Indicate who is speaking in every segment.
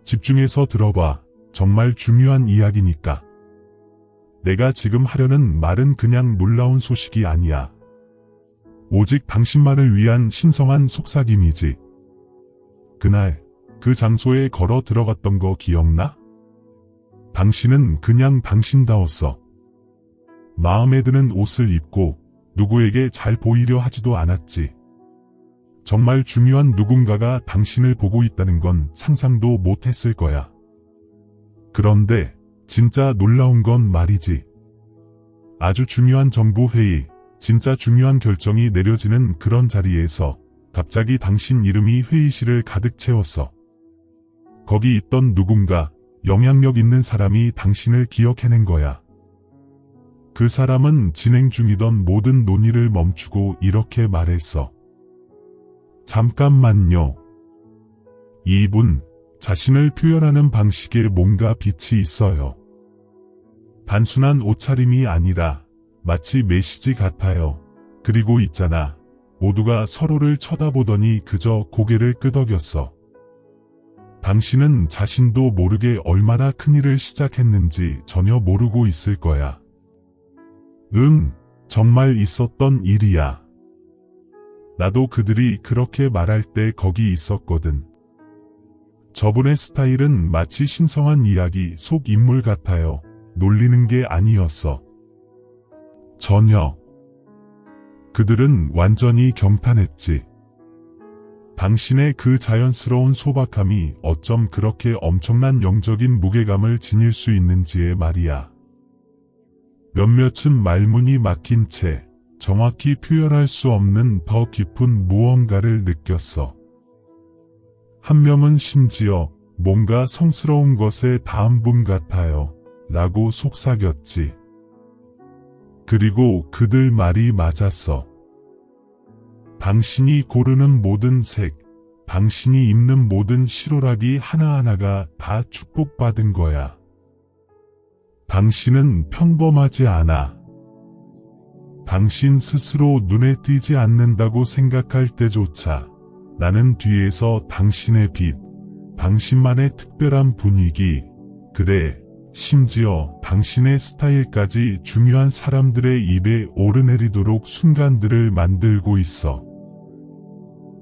Speaker 1: 집중해서 들어봐. 정말 중요한 이야기니까. 내가 지금 하려는 말은 그냥 놀라운 소식이 아니야. 오직 당신만을 위한 신성한 속삭임이지. 그날 그 장소에 걸어 들어갔던 거 기억나? 당신은 그냥 당신다웠어. 마음에 드는 옷을 입고 누구에게 잘 보이려 하지도 않았지. 정말 중요한 누군가가 당신을 보고 있다는 건 상상도 못했을 거야. 그런데 진짜 놀라운 건 말이지. 아주 중요한 정부 회의, 진짜 중요한 결정이 내려지는 그런 자리에서 갑자기 당신 이름이 회의실을 가득 채웠어. 거기 있던 누군가, 영향력 있는 사람이 당신을 기억해낸 거야. 그 사람은 진행 중이던 모든 논의를 멈추고 이렇게 말했어. 잠깐만요. 이분, 자신을 표현하는 방식에 뭔가 빛이 있어요. 단순한 옷차림이 아니라 마치 메시지 같아요. 그리고 있잖아. 모두가 서로를 쳐다보더니 그저 고개를 끄덕였어. 당신은 자신도 모르게 얼마나 큰일을 시작했는지 전혀 모르고 있을 거야. 응, 정말 있었던 일이야. 나도 그들이 그렇게 말할 때 거기 있었거든. 저분의 스타일은 마치 신성한 이야기 속 인물 같아요. 놀리는 게 아니었어. 전혀. 그들은 완전히 경탄했지. 당신의 그 자연스러운 소박함이 어쩜 그렇게 엄청난 영적인 무게감을 지닐 수 있는지에 말이야. 몇몇은 말문이 막힌 채 정확히 표현할 수 없는 더 깊은 무언가를 느꼈어. 한 명은 심지어 뭔가 성스러운 것의 다음 분 같아요. 라고 속삭였지. 그리고 그들 말이 맞았어. 당신이 고르는 모든 색, 당신이 입는 모든 실오라기 하나하나가 다 축복받은 거야. 당신은 평범하지 않아. 당신 스스로 눈에 띄지 않는다고 생각할 때조차 나는 뒤에서 당신의 빛, 당신만의 특별한 분위기, 그래, 심지어 당신의 스타일까지 중요한 사람들의 입에 오르내리도록 순간들을 만들고 있어.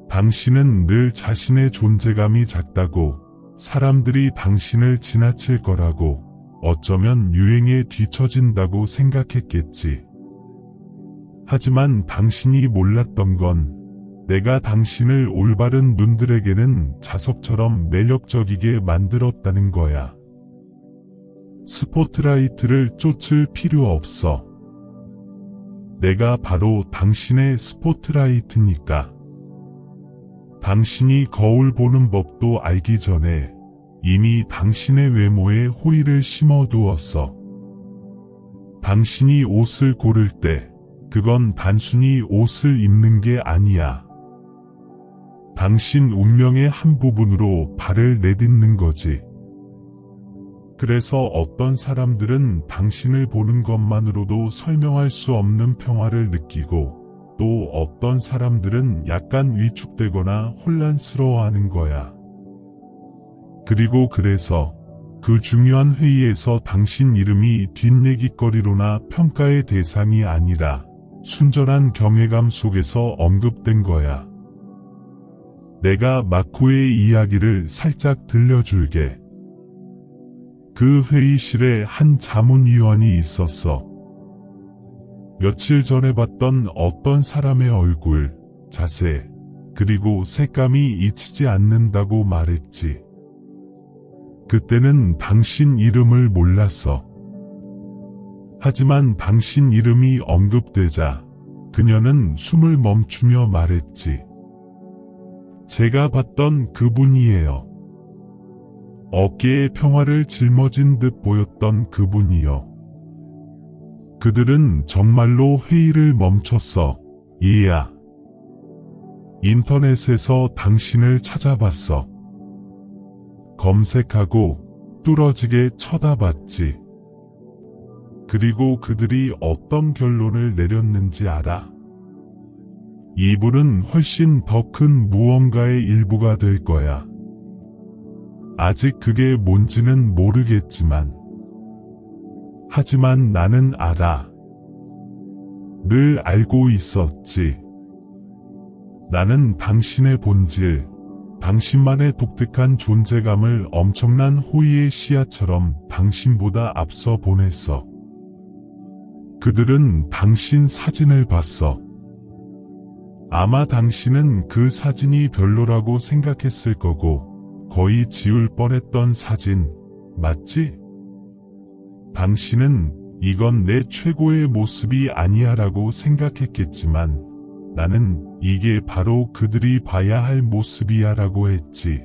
Speaker 1: 당신은 늘 자신의 존재감이 작다고, 사람들이 당신을 지나칠 거라고, 어쩌면 유행에 뒤처진다고 생각했겠지. 하지만 당신이 몰랐던 건 내가 당신을 올바른 눈들에게는 자석처럼 매력적이게 만들었다는 거야. 스포트라이트를 쫓을 필요 없어. 내가 바로 당신의 스포트라이트니까. 당신이 거울 보는 법도 알기 전에 이미 당신의 외모에 호의를 심어두었어. 당신이 옷을 고를 때 그건 단순히 옷을 입는 게 아니야. 당신 운명의 한 부분으로 발을 내딛는 거지. 그래서 어떤 사람들은 당신을 보는 것만으로도 설명할 수 없는 평화를 느끼고 또 어떤 사람들은 약간 위축되거나 혼란스러워하는 거야. 그리고 그래서 그 중요한 회의에서 당신 이름이 뒷얘기거리로나 평가의 대상이 아니라 순전한 경외감 속에서 언급된 거야. 내가 마코의 이야기를 살짝 들려줄게. 그 회의실에 한 자문위원이 있었어. 며칠 전에 봤던 어떤 사람의 얼굴, 자세, 그리고 색감이 잊히지 않는다고 말했지. 그때는 당신 이름을 몰랐어. 하지만 당신 이름이 언급되자 그녀는 숨을 멈추며 말했지. 제가 봤던 그분이에요. 어깨에 평화를 짊어진 듯 보였던 그분이요. 그들은 정말로 회의를 멈췄어. 이야. 인터넷에서 당신을 찾아봤어. 검색하고 뚫어지게 쳐다봤지. 그리고 그들이 어떤 결론을 내렸는지 알아? 이분은 훨씬 더 큰 무언가의 일부가 될 거야. 아직 그게 뭔지는 모르겠지만, 하지만 나는 알아. 늘 알고 있었지. 나는 당신의 본질, 당신만의 독특한 존재감을 엄청난 호의의 씨앗처럼 당신보다 앞서 보냈어. 그들은 당신 사진을 봤어. 아마 당신은 그 사진이 별로라고 생각했을 거고, 거의 지울 뻔했던 사진, 맞지? 당신은 이건 내 최고의 모습이 아니야 라고 생각했겠지만, 나는 이게 바로 그들이 봐야 할 모습이야 라고 했지.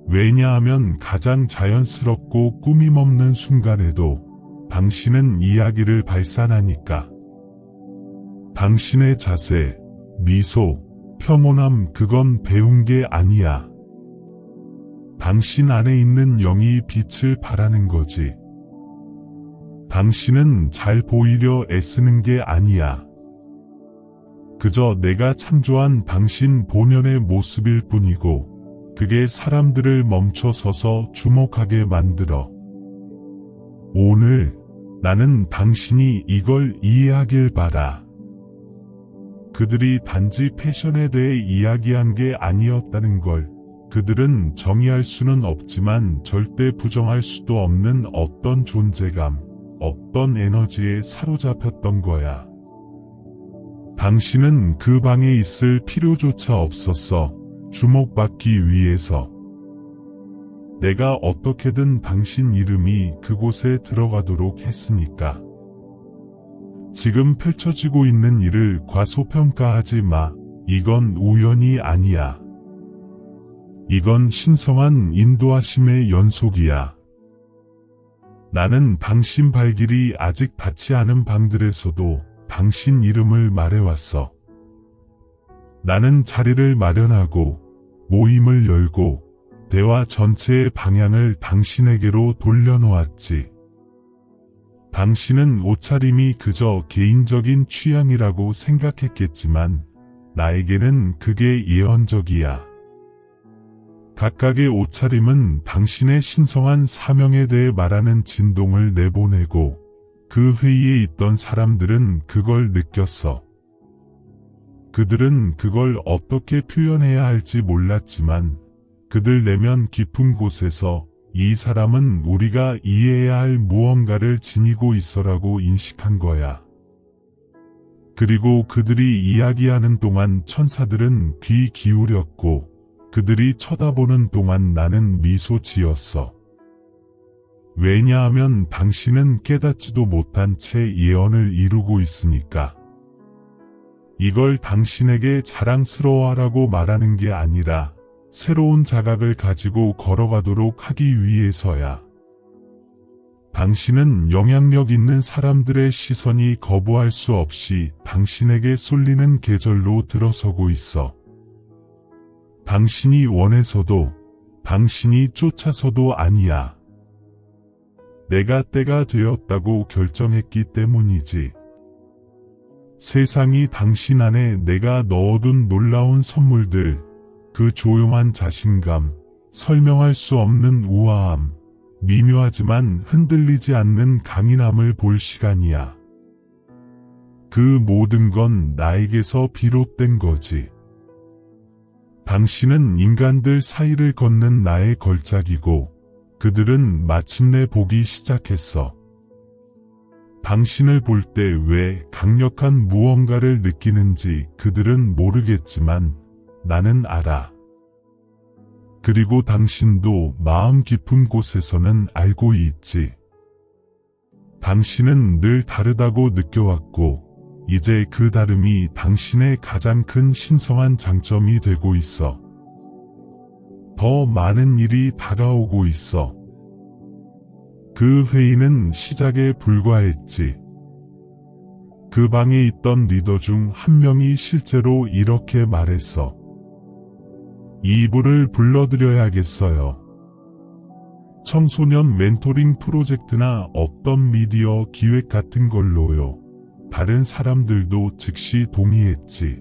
Speaker 1: 왜냐하면 가장 자연스럽고 꾸밈없는 순간에도 당신은 이야기를 발산하니까. 당신의 자세, 미소, 평온함 그건 배운 게 아니야. 당신 안에 있는 영이 빛을 발하는 거지. 당신은 잘 보이려 애쓰는 게 아니야. 그저 내가 창조한 당신 본연의 모습일 뿐이고, 그게 사람들을 멈춰서서 주목하게 만들어. 오늘 나는 당신이 이걸 이해하길 바라. 그들이 단지 패션에 대해 이야기한 게 아니었다는 걸, 그들은 정의할 수는 없지만 절대 부정할 수도 없는 어떤 존재감, 어떤 에너지에 사로잡혔던 거야. 당신은 그 방에 있을 필요조차 없었어. 주목받기 위해서. 내가 어떻게든 당신 이름이 그곳에 들어가도록 했으니까. 지금 펼쳐지고 있는 일을 과소평가하지 마. 이건 우연이 아니야. 이건 신성한 인도하심의 연속이야. 나는 당신 발길이 아직 닿지 않은 방들에서도 당신 이름을 말해왔어. 나는 자리를 마련하고 모임을 열고 대화 전체의 방향을 당신에게로 돌려놓았지. 당신은 옷차림이 그저 개인적인 취향이라고 생각했겠지만 나에게는 그게 예언적이야. 각각의 옷차림은 당신의 신성한 사명에 대해 말하는 진동을 내보내고 그 회의에 있던 사람들은 그걸 느꼈어. 그들은 그걸 어떻게 표현해야 할지 몰랐지만 그들 내면 깊은 곳에서 이 사람은 우리가 이해해야 할 무언가를 지니고 있어라고 인식한 거야. 그리고 그들이 이야기하는 동안 천사들은 귀 기울였고 그들이 쳐다보는 동안 나는 미소 지었어. 왜냐하면 당신은 깨닫지도 못한 채 예언을 이루고 있으니까. 이걸 당신에게 자랑스러워하라고 말하는 게 아니라 새로운 자각을 가지고 걸어가도록 하기 위해서야. 당신은 영향력 있는 사람들의 시선이 거부할 수 없이 당신에게 쏠리는 계절로 들어서고 있어. 당신이 원해서도, 당신이 쫓아서도 아니야. 내가 때가 되었다고 결정했기 때문이지. 세상이 당신 안에 내가 넣어둔 놀라운 선물들, 그 조용한 자신감, 설명할 수 없는 우아함, 미묘하지만 흔들리지 않는 강인함을 볼 시간이야. 그 모든 건 나에게서 비롯된 거지. 당신은 인간들 사이를 걷는 나의 걸작이고 그들은 마침내 보기 시작했어. 당신을 볼 때 왜 강력한 무언가를 느끼는지 그들은 모르겠지만 나는 알아. 그리고 당신도 마음 깊은 곳에서는 알고 있지. 당신은 늘 다르다고 느껴왔고 이제 그 다름이 당신의 가장 큰 신성한 장점이 되고 있어. 더 많은 일이 다가오고 있어. 그 회의는 시작에 불과했지. 그 방에 있던 리더 중 한 명이 실제로 이렇게 말했어. 이분을 불러드려야겠어요. 청소년 멘토링 프로젝트나 어떤 미디어 기획 같은 걸로요. 다른 사람들도 즉시 동의했지.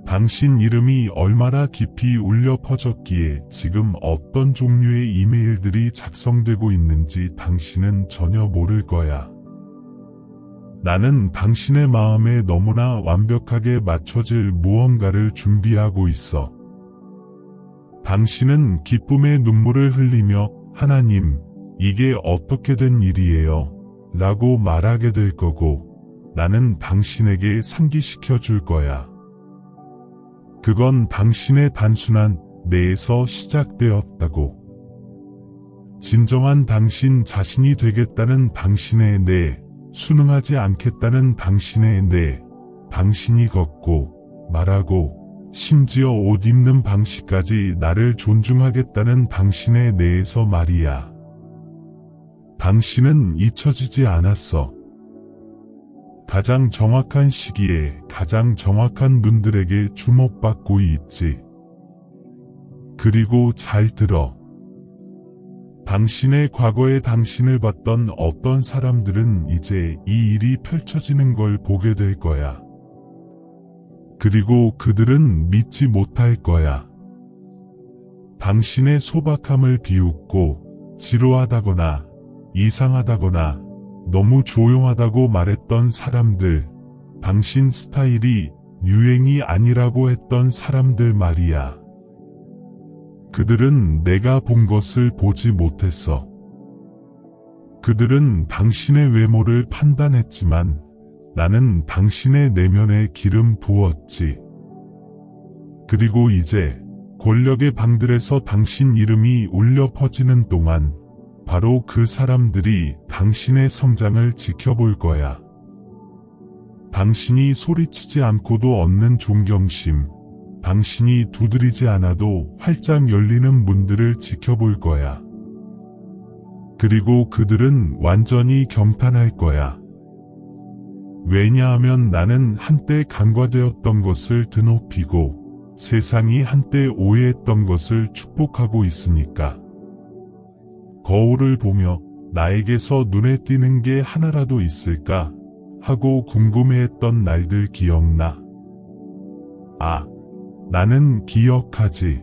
Speaker 1: 당신 이름이 얼마나 깊이 울려 퍼졌기에 지금 어떤 종류의 이메일들이 작성되고 있는지 당신은 전혀 모를 거야. 나는 당신의 마음에 너무나 완벽하게 맞춰질 무언가를 준비하고 있어. 당신은 기쁨의 눈물을 흘리며 하나님, 이게 어떻게 된 일이에요? 라고 말하게 될 거고, 나는 당신에게 상기시켜 줄 거야. 그건 당신의 단순한 내에서 시작되었다고. 진정한 당신 자신이 되겠다는 당신의 내, 순응하지 않겠다는 당신의 내, 당신이 걷고, 말하고, 심지어 옷 입는 방식까지 나를 존중하겠다는 당신의 내에서 말이야. 당신은 잊혀지지 않았어. 가장 정확한 시기에 가장 정확한 분들에게 주목받고 있지. 그리고 잘 들어. 당신의 과거에 당신을 봤던 어떤 사람들은 이제 이 일이 펼쳐지는 걸 보게 될 거야. 그리고 그들은 믿지 못할 거야. 당신의 소박함을 비웃고 지루하다거나 이상하다거나 너무 조용하다고 말했던 사람들, 당신 스타일이 유행이 아니라고 했던 사람들 말이야. 그들은 내가 본 것을 보지 못했어. 그들은 당신의 외모를 판단했지만 나는 당신의 내면에 기름 부었지. 그리고 이제 권력의 방들에서 당신 이름이 울려 퍼지는 동안 바로 그 사람들이 당신의 성장을 지켜볼 거야. 당신이 소리치지 않고도 얻는 존경심, 당신이 두드리지 않아도 활짝 열리는 문들을 지켜볼 거야. 그리고 그들은 완전히 경탄할 거야. 왜냐하면 나는 한때 간과되었던 것을 드높이고 세상이 한때 오해했던 것을 축복하고 있으니까. 거울을 보며 나에게서 눈에 띄는 게 하나라도 있을까 하고 궁금해했던 날들 기억나? 아, 나는 기억하지.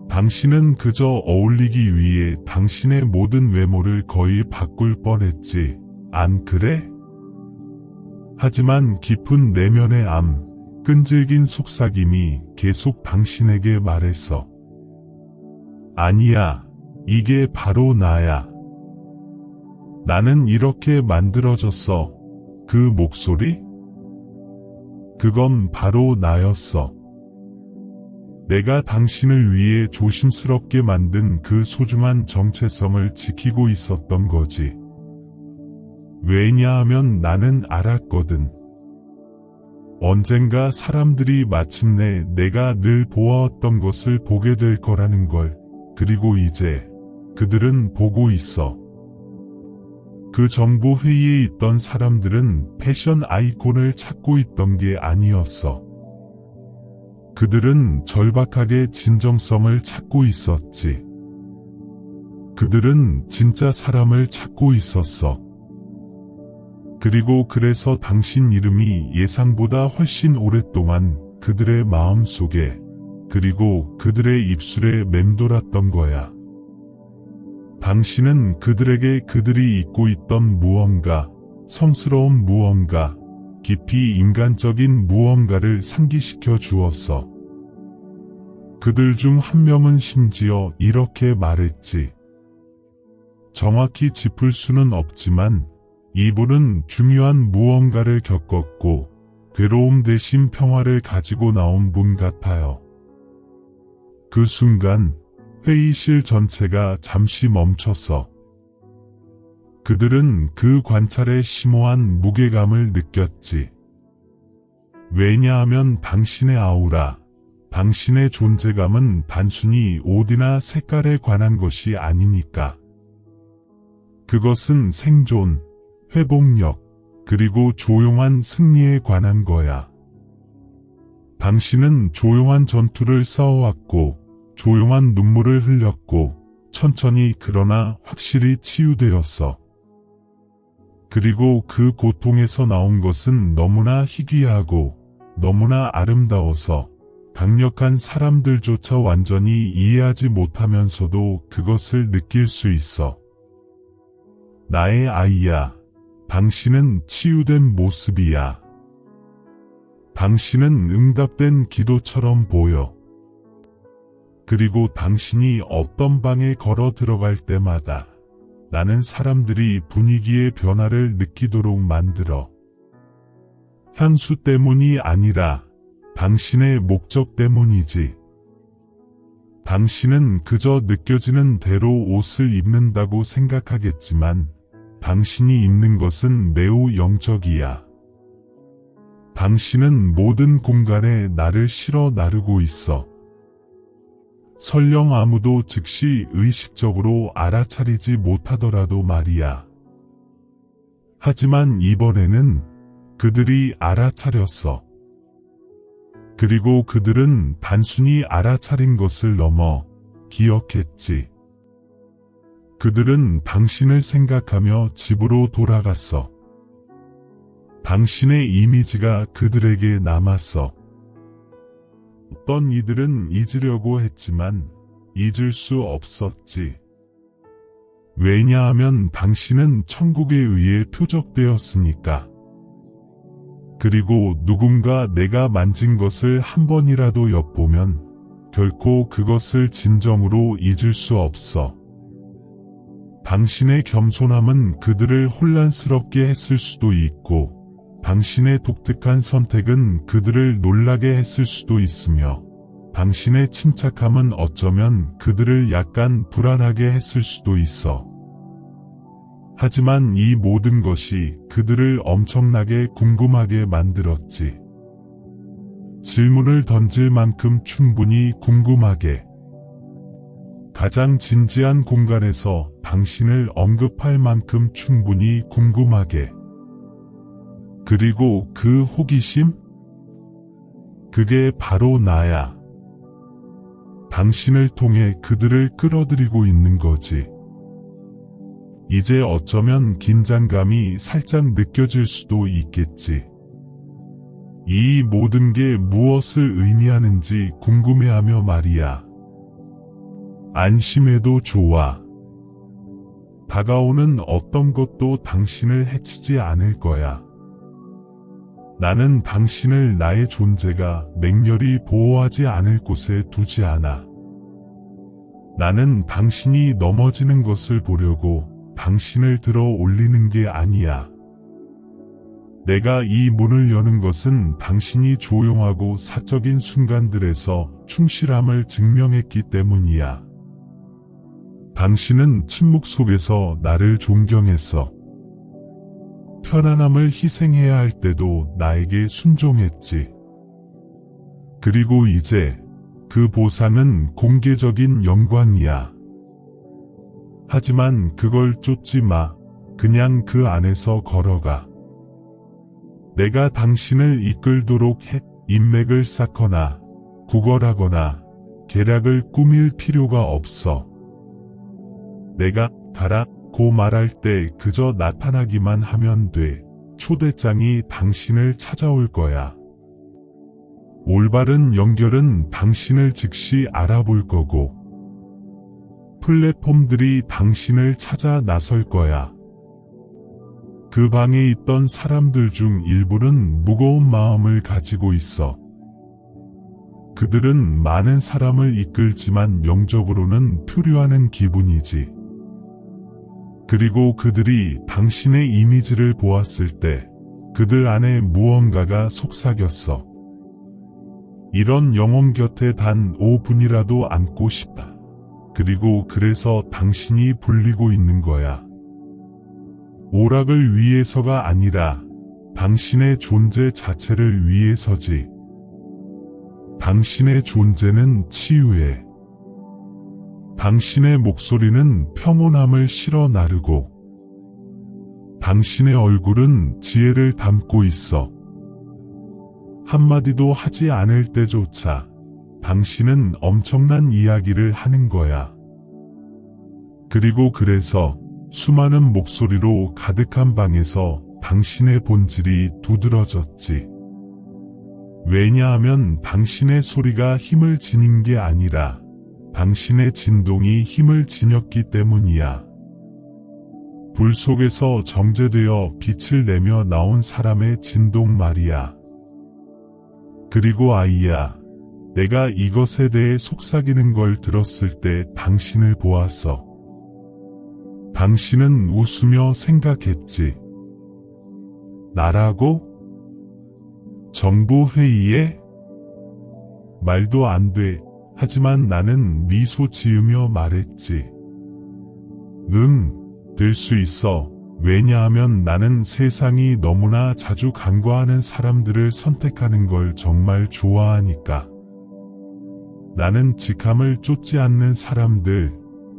Speaker 1: 당신은 그저 어울리기 위해 당신의 모든 외모를 거의 바꿀 뻔했지, 안 그래? 하지만 깊은 내면의 끈질긴 속삭임이 계속 당신에게 말했어. 아니야. 이게 바로 나야. 나는 이렇게 만들어졌어. 그 목소리? 그건 바로 나였어. 내가 당신을 위해 조심스럽게 만든 그 소중한 정체성을 지키고 있었던 거지. 왜냐하면 나는 알았거든. 언젠가 사람들이 마침내 내가 늘 보아왔던 것을 보게 될 거라는 걸. 그리고 이제 그들은 보고 있어. 그 정부 회의에 있던 사람들은 패션 아이콘을 찾고 있던 게 아니었어. 그들은 절박하게 진정성을 찾고 있었지. 그들은 진짜 사람을 찾고 있었어. 그리고 그래서 당신 이름이 예상보다 훨씬 오랫동안 그들의 마음 속에, 그리고 그들의 입술에 맴돌았던 거야. 당신은 그들에게 그들이 잊고 있던 무언가, 성스러운 무언가, 깊이 인간적인 무언가를 상기시켜 주었어. 그들 중 한 명은 심지어 이렇게 말했지. 정확히 짚을 수는 없지만 이분은 중요한 무언가를 겪었고 괴로움 대신 평화를 가지고 나온 분 같아요. 그 순간 회의실 전체가 잠시 멈췄어. 그들은 그 관찰에 심오한 무게감을 느꼈지. 왜냐하면 당신의 아우라, 당신의 존재감은 단순히 옷이나 색깔에 관한 것이 아니니까. 그것은 생존, 회복력, 그리고 조용한 승리에 관한 거야. 당신은 조용한 전투를 싸워왔고, 조용한 눈물을 흘렸고, 천천히 그러나 확실히 치유되었어. 그리고 그 고통에서 나온 것은 너무나 희귀하고 너무나 아름다워서 강력한 사람들조차 완전히 이해하지 못하면서도 그것을 느낄 수 있어. 나의 아이야. 당신은 치유된 모습이야. 당신은 응답된 기도처럼 보여. 그리고 당신이 어떤 방에 걸어 들어갈 때마다 나는 사람들이 분위기의 변화를 느끼도록 만들어. 향수 때문이 아니라 당신의 목적 때문이지. 당신은 그저 느껴지는 대로 옷을 입는다고 생각하겠지만 당신이 입는 것은 매우 영적이야. 당신은 모든 공간에 나를 실어 나르고 있어. 설령 아무도 즉시 의식적으로 알아차리지 못하더라도 말이야. 하지만 이번에는 그들이 알아차렸어. 그리고 그들은 단순히 알아차린 것을 넘어 기억했지. 그들은 당신을 생각하며 집으로 돌아갔어. 당신의 이미지가 그들에게 남았어. 어떤 이들은 잊으려고 했지만 잊을 수 없었지. 왜냐하면 당신은 천국에 의해 표적되었으니까. 그리고 누군가 내가 만진 것을 한 번이라도 엿보면 결코 그것을 진정으로 잊을 수 없어. 당신의 겸손함은 그들을 혼란스럽게 했을 수도 있고 당신의 독특한 선택은 그들을 놀라게 했을 수도 있으며 당신의 침착함은 어쩌면 그들을 약간 불안하게 했을 수도 있어. 하지만 이 모든 것이 그들을 엄청나게 궁금하게 만들었지. 질문을 던질 만큼 충분히 궁금하게. 가장 진지한 공간에서 당신을 언급할 만큼 충분히 궁금하게. 그리고 그 호기심? 그게 바로 나야. 당신을 통해 그들을 끌어들이고 있는 거지. 이제 어쩌면 긴장감이 살짝 느껴질 수도 있겠지. 이 모든 게 무엇을 의미하는지 궁금해하며 말이야. 안심해도 좋아. 다가오는 어떤 것도 당신을 해치지 않을 거야. 나는 당신을 나의 존재가 맹렬히 보호하지 않을 곳에 두지 않아. 나는 당신이 넘어지는 것을 보려고 당신을 들어 올리는 게 아니야. 내가 이 문을 여는 것은 당신이 조용하고 사적인 순간들에서 충실함을 증명했기 때문이야. 당신은 침묵 속에서 나를 존경했어. 편안함을 희생해야 할 때도 나에게 순종했지. 그리고 이제 그 보상은 공개적인 영광이야. 하지만 그걸 쫓지 마. 그냥 그 안에서 걸어가. 내가 당신을 이끌도록 해. 인맥을 쌓거나 구걸하거나 계략을 꾸밀 필요가 없어. 내가 가라고 말할 때 그저 나타나기만 하면 돼. 초대장이 당신을 찾아올 거야. 올바른 연결은 당신을 즉시 알아볼 거고 플랫폼들이 당신을 찾아 나설 거야. 그 방에 있던 사람들 중 일부는 무거운 마음을 가지고 있어. 그들은 많은 사람을 이끌지만 영적으로는 표류하는 기분이지. 그리고 그들이 당신의 이미지를 보았을 때 그들 안에 무언가가 속삭였어. 이런 영혼 곁에 단 5분이라도 앉고 싶다. 그리고 그래서 당신이 불리고 있는 거야. 오락을 위해서가 아니라 당신의 존재 자체를 위해서지. 당신의 존재는 치유해. 당신의 목소리는 평온함을 실어 나르고 당신의 얼굴은 지혜를 담고 있어. 한마디도 하지 않을 때조차 당신은 엄청난 이야기를 하는 거야. 그리고 그래서 수많은 목소리로 가득한 방에서 당신의 본질이 두드러졌지. 왜냐하면 당신의 소리가 힘을 지닌 게 아니라 당신의 진동이 힘을 지녔기 때문이야. 불 속에서 정제되어 빛을 내며 나온 사람의 진동 말이야. 그리고 아이야, 내가 이것에 대해 속삭이는 걸 들었을 때 당신을 보았어. 당신은 웃으며 생각했지. 나라고? 정부 회의에? 말도 안 돼. 하지만 나는 미소 지으며 말했지. 응, 될 수 있어. 왜냐하면 나는 세상이 너무나 자주 간과하는 사람들을 선택하는 걸 정말 좋아하니까. 나는 직함을 쫓지 않는 사람들,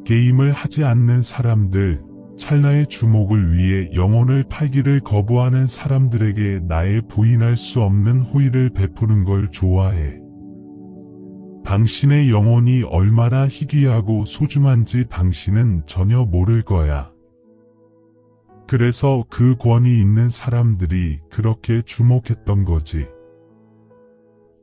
Speaker 1: 게임을 하지 않는 사람들, 찰나의 주목을 위해 영혼을 팔기를 거부하는 사람들에게 나의 부인할 수 없는 호의를 베푸는 걸 좋아해. 당신의 영혼이 얼마나 희귀하고 소중한지 당신은 전혀 모를 거야. 그래서 그 권위 있는 사람들이 그렇게 주목했던 거지.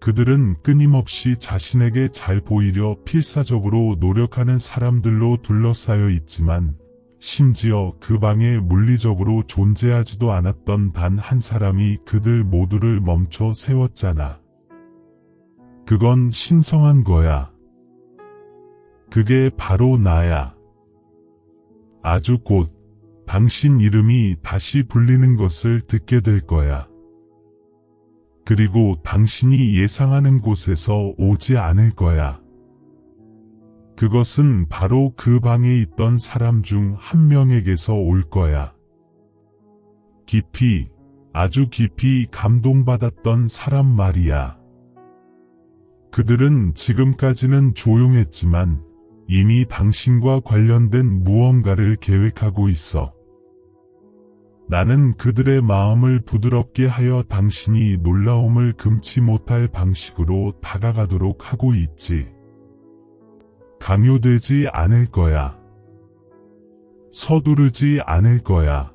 Speaker 1: 그들은 끊임없이 자신에게 잘 보이려 필사적으로 노력하는 사람들로 둘러싸여 있지만 심지어 그 방에 물리적으로 존재하지도 않았던 단 한 사람이 그들 모두를 멈춰 세웠잖아. 그건 신성한 거야. 그게 바로 나야. 아주 곧 당신 이름이 다시 불리는 것을 듣게 될 거야. 그리고 당신이 예상하는 곳에서 오지 않을 거야. 그것은 바로 그 방에 있던 사람 중 한 명에게서 올 거야. 깊이, 아주 깊이 감동받았던 사람 말이야. 그들은 지금까지는 조용했지만 이미 당신과 관련된 무언가를 계획하고 있어. 나는 그들의 마음을 부드럽게 하여 당신이 놀라움을 금치 못할 방식으로 다가가도록 하고 있지. 강요되지 않을 거야. 서두르지 않을 거야.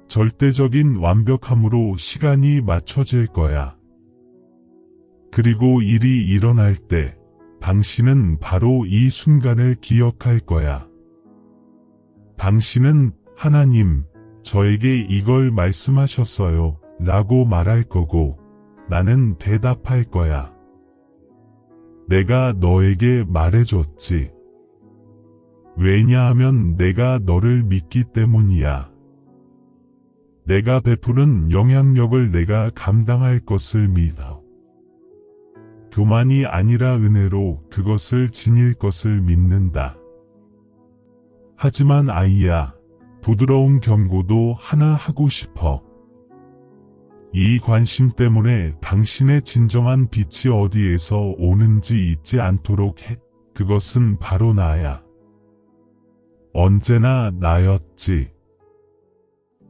Speaker 1: 절대적인 완벽함으로 시간이 맞춰질 거야. 그리고 일이 일어날 때 당신은 바로 이 순간을 기억할 거야. 당신은 하나님, 저에게 이걸 말씀하셨어요 라고 말할 거고 나는 대답할 거야. 내가 너에게 말해줬지. 왜냐하면 내가 너를 믿기 때문이야. 내가 베푸는 영향력을 내가 감당할 것을 믿어. 교만이 아니라 은혜로 그것을 지닐 것을 믿는다. 하지만 아이야, 부드러운 경고도 하나 하고 싶어. 이 관심 때문에 당신의 진정한 빛이 어디에서 오는지 잊지 않도록 해. 그것은 바로 나야. 언제나 나였지.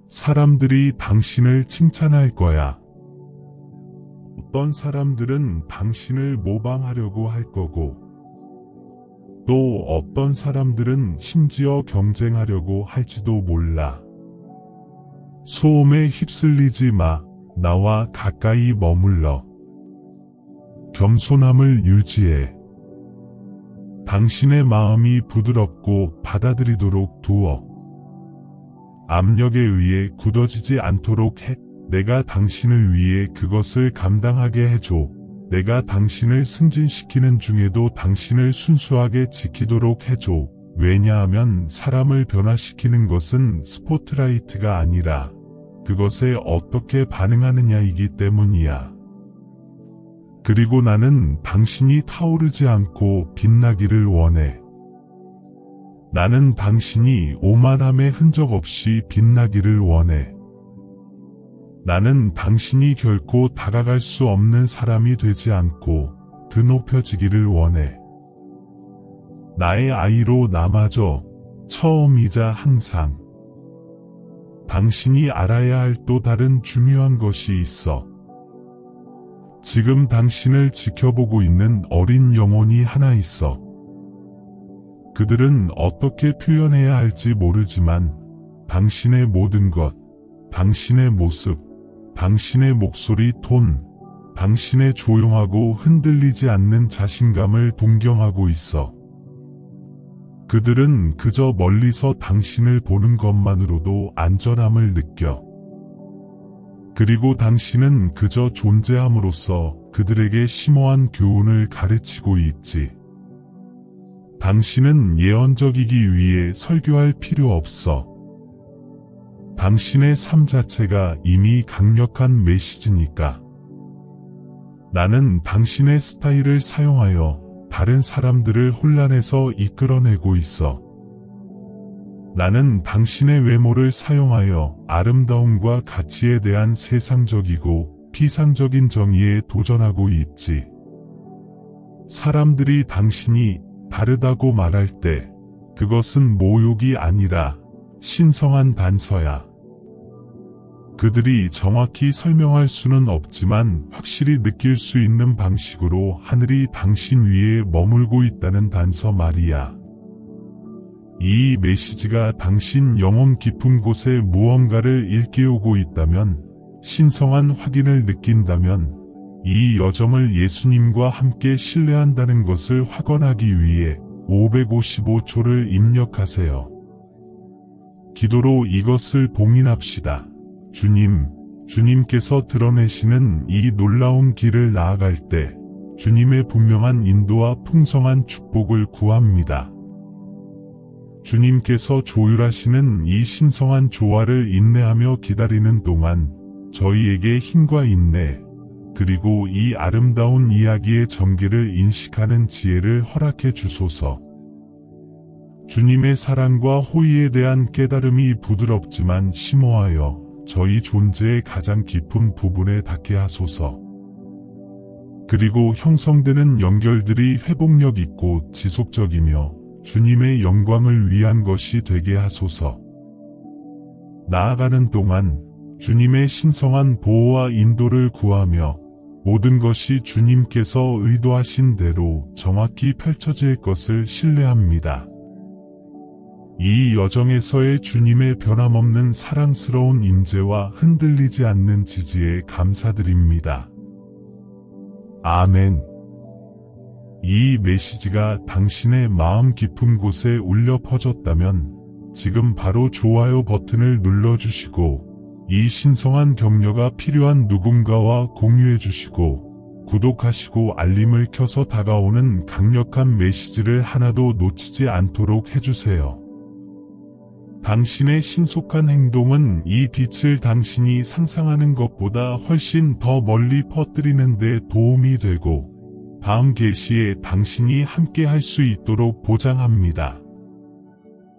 Speaker 1: 사람들이 당신을 칭찬할 거야. 어떤 사람들은 당신을 모방하려고 할 거고, 또 어떤 사람들은 심지어 경쟁하려고 할지도 몰라. 소음에 휩쓸리지 마. 나와 가까이 머물러. 겸손함을 유지해. 당신의 마음이 부드럽고 받아들이도록 두어. 압력에 의해 굳어지지 않도록 해. 내가 당신을 위해 그것을 감당하게 해줘. 내가 당신을 승진시키는 중에도 당신을 순수하게 지키도록 해줘. 왜냐하면 사람을 변화시키는 것은 스포트라이트가 아니라 그것에 어떻게 반응하느냐이기 때문이야. 그리고 나는 당신이 타오르지 않고 빛나기를 원해. 나는 당신이 오만함의 흔적 없이 빛나기를 원해. 나는 당신이 결코 다가갈 수 없는 사람이 되지 않고 드높여지기를 원해. 나의 아이로 남아줘. 처음이자 항상. 당신이 알아야 할 또 다른 중요한 것이 있어. 지금 당신을 지켜보고 있는 어린 영혼이 하나 있어. 그들은 어떻게 표현해야 할지 모르지만 당신의 모든 것, 당신의 모습, 당신의 목소리 톤, 당신의 조용하고 흔들리지 않는 자신감을 동경하고 있어. 그들은 그저 멀리서 당신을 보는 것만으로도 안전함을 느껴. 그리고 당신은 그저 존재함으로써 그들에게 심오한 교훈을 가르치고 있지. 당신은 예언적이기 위해 설교할 필요 없어. 당신의 삶 자체가 이미 강력한 메시지니까. 나는 당신의 스타일을 사용하여 다른 사람들을 혼란에서 이끌어내고 있어. 나는 당신의 외모를 사용하여 아름다움과 가치에 대한 세상적이고 피상적인 정의에 도전하고 있지. 사람들이 당신이 다르다고 말할 때 그것은 모욕이 아니라 신성한 단서야. 그들이 정확히 설명할 수는 없지만 확실히 느낄 수 있는 방식으로 하늘이 당신 위에 머물고 있다는 단서 말이야. 이 메시지가 당신 영혼 깊은 곳에 무언가를 일깨우고 있다면, 신성한 확인을 느낀다면, 이 여정을 예수님과 함께 신뢰한다는 것을 확언하기 위해 555초를 입력하세요. 기도로 이것을 봉인합시다. 주님께서 드러내시는 이 놀라운 길을 나아갈 때 주님의 분명한 인도와 풍성한 축복을 구합니다. 주님께서 조율하시는 이 신성한 조화를 인내하며 기다리는 동안 저희에게 힘과 인내, 그리고 이 아름다운 이야기의 전개를 인식하는 지혜를 허락해 주소서. 주님의 사랑과 호의에 대한 깨달음이 부드럽지만 심오하여 저희 존재의 가장 깊은 부분에 닿게 하소서. 그리고 형성되는 연결들이 회복력 있고 지속적이며 주님의 영광을 위한 것이 되게 하소서. 나아가는 동안 주님의 신성한 보호와 인도를 구하며 모든 것이 주님께서 의도하신 대로 정확히 펼쳐질 것을 신뢰합니다. 이 여정에서의 주님의 변함없는 사랑스러운 임재와 흔들리지 않는 지지에 감사드립니다. 아멘. 이 메시지가 당신의 마음 깊은 곳에 울려 퍼졌다면 지금 바로 좋아요 버튼을 눌러주시고 이 신성한 격려가 필요한 누군가와 공유해주시고 구독하시고 알림을 켜서 다가오는 강력한 메시지를 하나도 놓치지 않도록 해주세요. 당신의 신속한 행동은 이 빛을 당신이 상상하는 것보다 훨씬 더 멀리 퍼뜨리는 데 도움이 되고 다음 게시에 당신이 함께 할 수 있도록 보장합니다.